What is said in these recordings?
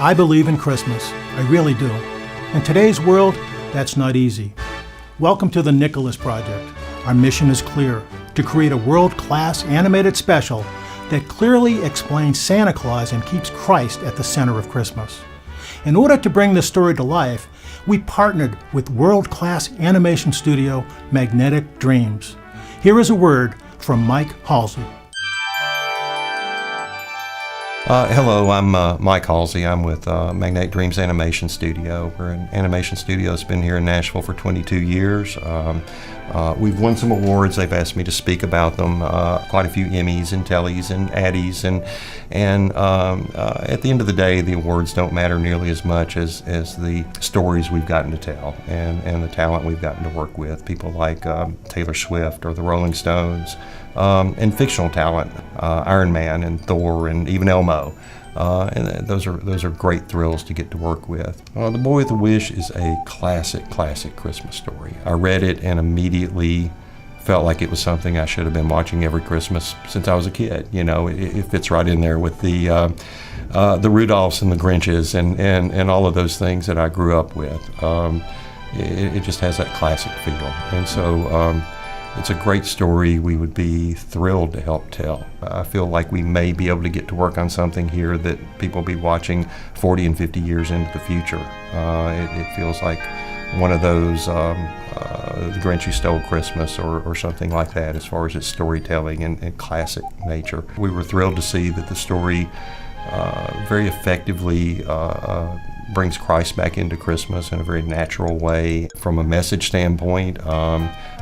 I believe in Christmas. I really do. In today's world, that's not easy. Welcome to the Nicholas Project. Our mission is clear: to create a world-class animated special that clearly explains Santa Claus and keeps Christ at the center of Christmas. In order to bring this story to life, we partnered with world-class animation studio Magnetic Dreams. Here is a word from Mike Halsey. Hello, I'm Mike Halsey. I'm with Magnetic Dreams Animation Studio. We're an animation studio that's been here in Nashville for 22 years. We've won some awards. They've asked me to speak about them. Quite a few Emmys and Tellies and Addies. And at the end of the day, the awards don't matter nearly as much as the stories we've gotten to tell and the talent we've gotten to work with. People like Taylor Swift or the Rolling Stones. And fictional talent, Iron Man and Thor and even Elmo. And those are great thrills to get to work with. The Boy with the Wish is a classic Christmas story. I read it and immediately felt like it was something I should have been watching every Christmas since I was a kid. You know, it fits right in there with the Rudolphs and the Grinches and all of those things that I grew up with. It just has that classic feel. And so it's a great story we would be thrilled to help tell. I feel like we may be able to get to work on something here that people will be watching 40 and 50 years into the future. It feels like one of those The Grinch Who Stole Christmas or something like that as far as its storytelling and classic nature. We were thrilled to see that the story very effectively brings Christ back into Christmas in a very natural way. From a message standpoint,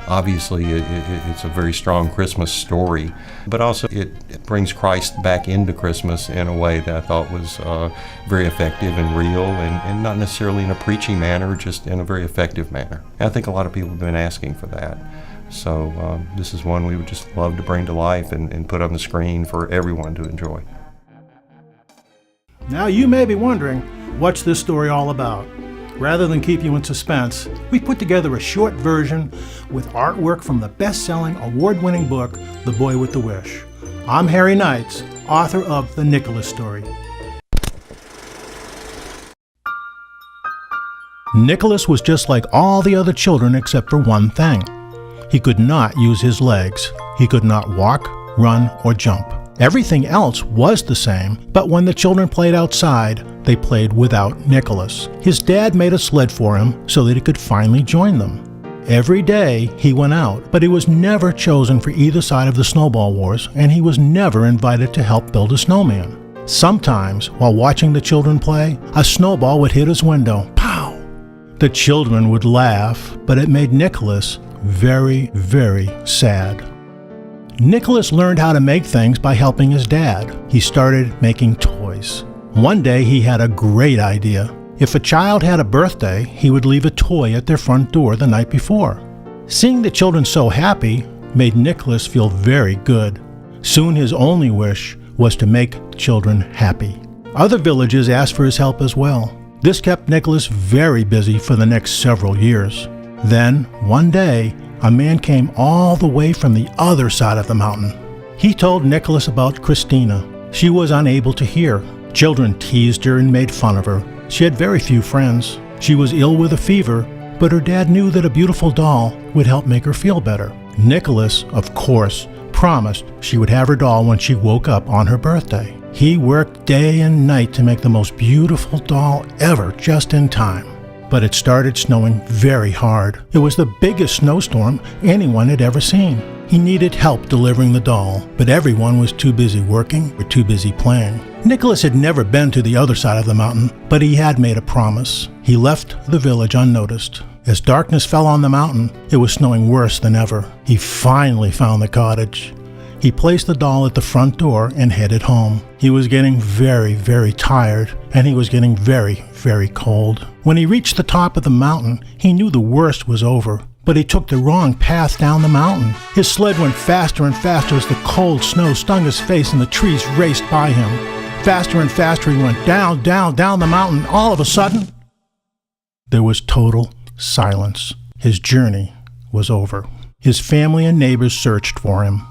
obviously it's a very strong Christmas story, but also it brings Christ back into Christmas in a way that I thought was very effective and real and not necessarily in a preachy manner, just in a very effective manner. And I think a lot of people have been asking for that. So this is one we would just love to bring to life and put on the screen for everyone to enjoy. Now you may be wondering, what's this story all about? Rather than keep you in suspense, we put together a short version with artwork from the best-selling, award-winning book, The Boy with the Wish. I'm Harry Knights, author of The Nicholas Story. Nicholas was just like all the other children except for one thing. He could not use his legs. He could not walk, run, or jump. Everything else was the same, but when the children played outside, they played without Nicholas. His dad made a sled for him so that he could finally join them. Every day he went out, but he was never chosen for either side of the snowball wars, and he was never invited to help build a snowman. Sometimes, while watching the children play, a snowball would hit his window. Pow! The children would laugh, but it made Nicholas very, very sad. Nicholas learned how to make things by helping his dad. He started making toys. One day he had a great idea. If a child had a birthday, he would leave a toy at their front door the night before. Seeing the children so happy made Nicholas feel very good. Soon his only wish was to make children happy. Other villages asked for his help as well. This kept Nicholas very busy for the next several years. Then, one day, a man came all the way from the other side of the mountain. He told Nicholas about Christina. She was unable to hear. Children teased her and made fun of her. She had very few friends. She was ill with a fever, but her dad knew that a beautiful doll would help make her feel better. Nicholas, of course, promised she would have her doll when she woke up on her birthday. He worked day and night to make the most beautiful doll ever, just in time. But it started snowing very hard. It was the biggest snowstorm anyone had ever seen. He needed help delivering the doll, but everyone was too busy working or too busy playing. Nicholas had never been to the other side of the mountain, but he had made a promise. He left the village unnoticed. As darkness fell on the mountain, it was snowing worse than ever. He finally found the cottage. He placed the doll at the front door and headed home. He was getting very, very tired, and he was getting very, very cold. When he reached the top of the mountain, he knew the worst was over, but he took the wrong path down the mountain. His sled went faster and faster as the cold snow stung his face and the trees raced by him. Faster and faster he went down, down, down the mountain. All of a sudden, there was total silence. His journey was over. His family and neighbors searched for him.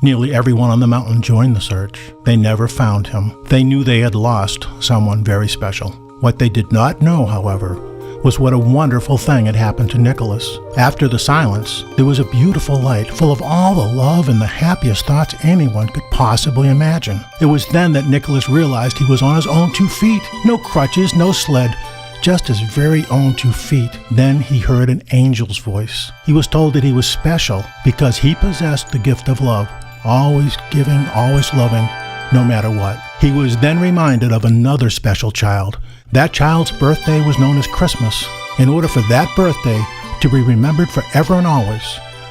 Nearly everyone on the mountain joined the search. They never found him. They knew they had lost someone very special. What they did not know, however, was what a wonderful thing had happened to Nicholas. After the silence, there was a beautiful light full of all the love and the happiest thoughts anyone could possibly imagine. It was then that Nicholas realized he was on his own 2 feet. No crutches, no sled, just his very own 2 feet. Then he heard an angel's voice. He was told that he was special because he possessed the gift of love, always giving, always loving, no matter what. He was then reminded of another special child. That child's birthday was known as Christmas. In order for that birthday to be remembered forever and always,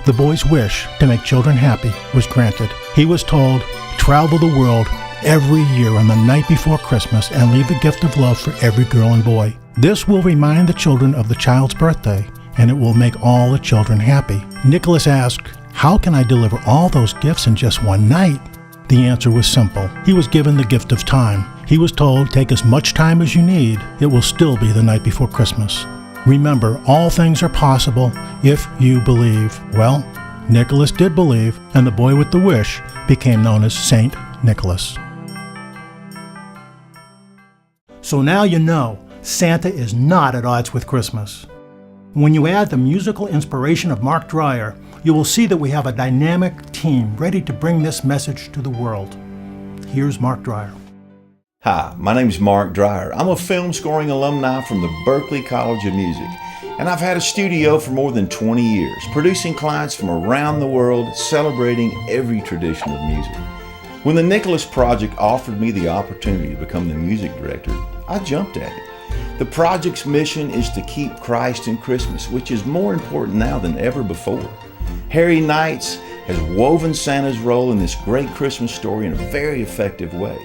the boy's wish to make children happy was granted. He was told, travel the world every year on the night before Christmas and leave a gift of love for every girl and boy. This will remind the children of the child's birthday, and it will make all the children happy. Nicholas asked, how can I deliver all those gifts in just one night? The answer was simple. He was given the gift of time. He was told, take as much time as you need. It will still be the night before Christmas. Remember, all things are possible if you believe. Well, Nicholas did believe, and the boy with the wish became known as Saint Nicholas. So now you know, Santa is not at odds with Christmas. When you add the musical inspiration of Mark Dreyer, you will see that we have a dynamic team ready to bring this message to the world. Here's Mark Dreyer. Hi, my name is Mark Dreyer. I'm a film scoring alumni from the Berklee College of Music, and I've had a studio for more than 20 years, producing clients from around the world, celebrating every tradition of music. When the Nicholas Project offered me the opportunity to become the music director, I jumped at it. The project's mission is to keep Christ in Christmas, which is more important now than ever before. Harry Knights has woven Santa's role in this great Christmas story in a very effective way.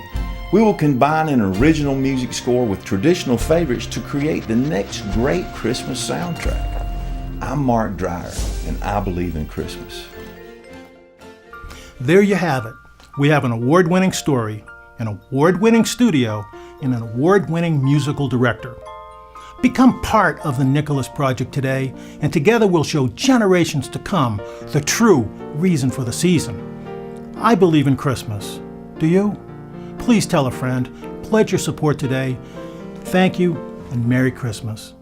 We will combine an original music score with traditional favorites to create the next great Christmas soundtrack. I'm Mark Dreyer, and I believe in Christmas. There you have it. We have an award-winning story, an award-winning studio, and an award-winning musical director. Become part of the Nicholas Project today, and together we'll show generations to come the true reason for the season. I believe in Christmas. Do you? Please tell a friend. Pledge your support today. Thank you, and Merry Christmas.